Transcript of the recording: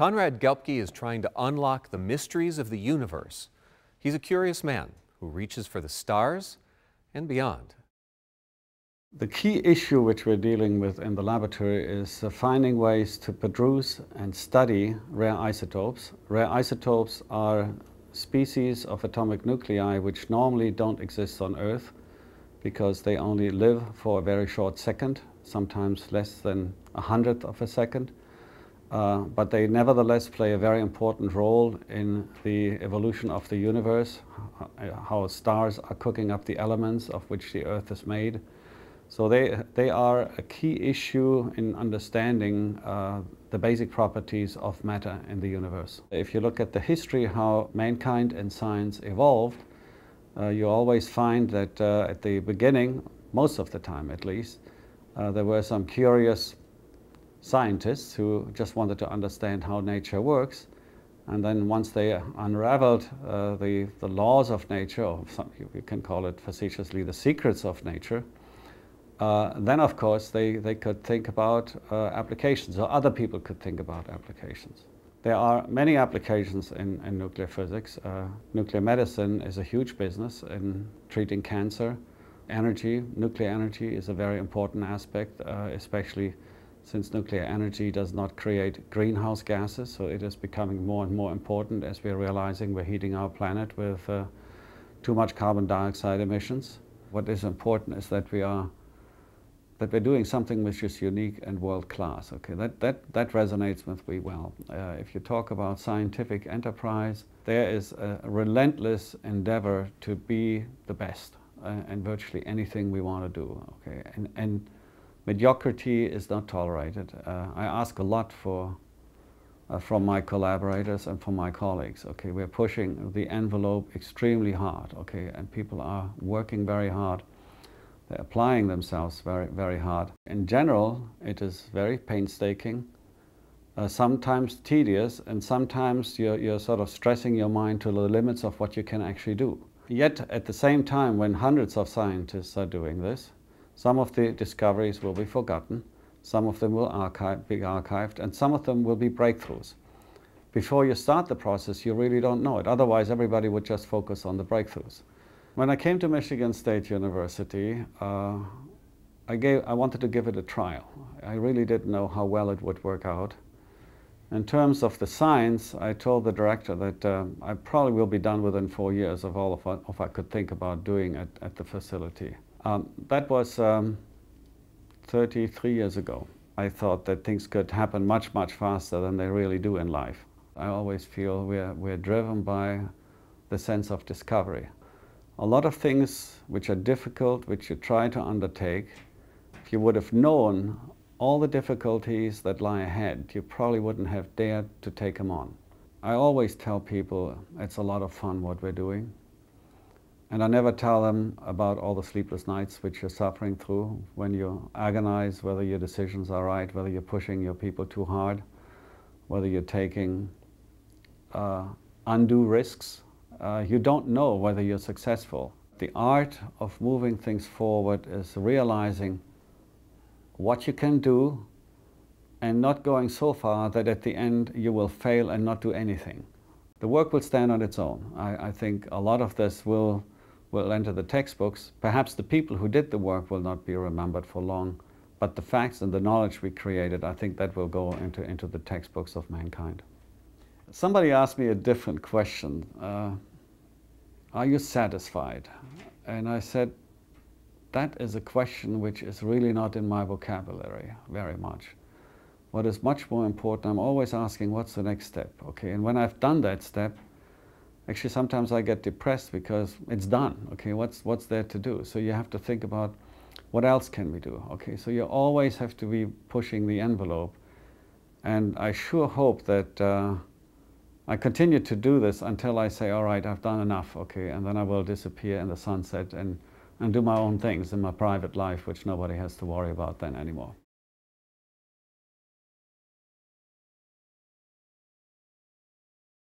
Konrad Gelbke is trying to unlock the mysteries of the universe. He's a curious man who reaches for the stars and beyond. The key issue which we're dealing with in the laboratory is finding ways to produce and study rare isotopes. Rare isotopes are species of atomic nuclei which normally don't exist on Earth because they only live for a very short second, sometimes less than 1/100th of a second. But they nevertheless play a very important role in the evolution of the universe, how stars are cooking up the elements of which the Earth is made. So they are a key issue in understanding the basic properties of matter in the universe. If you look at the history how mankind and science evolved, you always find that at the beginning, most of the time at least, there were some curious scientists who just wanted to understand how nature works. And then once they unraveled the laws of nature, or you can call it facetiously the secrets of nature, then of course they could think about applications, or other people could think about applications. There are many applications in nuclear physics. Nuclear medicine is a huge business in treating cancer. Energy, nuclear energy is a very important aspect, especially since nuclear energy does not create greenhouse gases, so it is becoming more and more important as we're realizing we're heating our planet with too much carbon dioxide emissions. What is important is that we're doing something which is unique and world-class. Okay, that resonates with me well. If you talk about scientific enterprise, there is a relentless endeavor to be the best in virtually anything we want to do. Okay, and mediocrity is not tolerated. I ask a lot from my collaborators and from my colleagues. Okay, we're pushing the envelope extremely hard. Okay, and people are working very hard. They're applying themselves very, very hard. In general, it is very painstaking, sometimes tedious, and sometimes you're sort of stressing your mind to the limits of what you can actually do. Yet, at the same time, when hundreds of scientists are doing this, some of the discoveries will be forgotten, some of them will be archived, and some of them will be breakthroughs. Before you start the process, you really don't know it. Otherwise, everybody would just focus on the breakthroughs. When I came to Michigan State University, I wanted to give it a trial. I really didn't know how well it would work out. In terms of the science, I told the director that I probably will be done within 4 years of all of what I could think about doing at the facility. That was 33 years ago. I thought that things could happen much, much faster than they really do in life. I always feel we're driven by the sense of discovery. A lot of things which are difficult, which you try to undertake, if you would have known all the difficulties that lie ahead, you probably wouldn't have dared to take them on. I always tell people it's a lot of fun what we're doing. And I never tell them about all the sleepless nights which you're suffering through when you agonize whether your decisions are right, whether you're pushing your people too hard, whether you're taking undue risks. You don't know whether you're successful. The art of moving things forward is realizing what you can do and not going so far that at the end you will fail and not do anything. The work will stand on its own. I think a lot of this will enter the textbooks. Perhaps the people who did the work will not be remembered for long, but the facts and the knowledge we created, I think that will go into the textbooks of mankind. Somebody asked me a different question. Are you satisfied? And I said, that is a question which is really not in my vocabulary very much. What is much more important, I'm always asking, what's the next step? Okay, and when I've done that step, actually sometimes I get depressed because it's done. Okay, what's there to do? So you have to think about what else can we do? Okay, so you always have to be pushing the envelope. And I sure hope that I continue to do this until I say, all right, I've done enough, okay, and then I will disappear in the sunset and do my own things in my private life, which nobody has to worry about then anymore.